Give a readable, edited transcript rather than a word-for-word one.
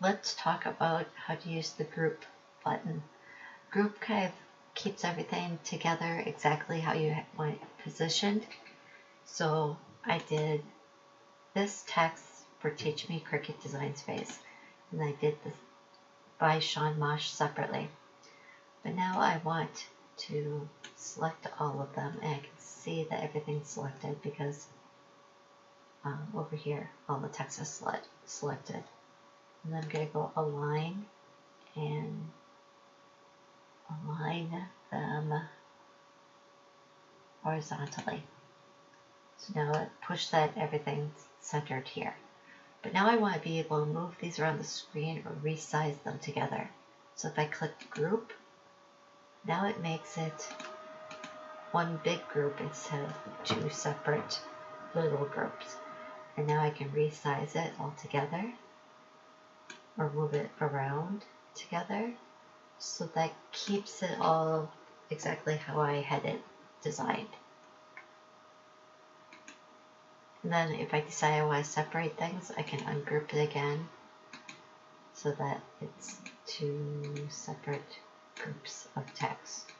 let's talk about how to use the group button. Group kind of keeps everything together exactly how you want it positioned. So I did this text for Teach Me Cricut Design Space, and I did this by Sean Mosh separately. But now I want to select all of them, and I can see that everything's selected because over here all the text is selected. And then I'm going to go align and align them horizontally. So now push that everything's centered here. But now I want to be able to move these around the screen or resize them together. So if I click group, now it makes it one big group instead of two separate little groups. And now I can resize it all together or move it around together. So that keeps it all exactly how I had it designed. And then if I decide I want to separate things, I can ungroup it again so that it's two separate groups of text.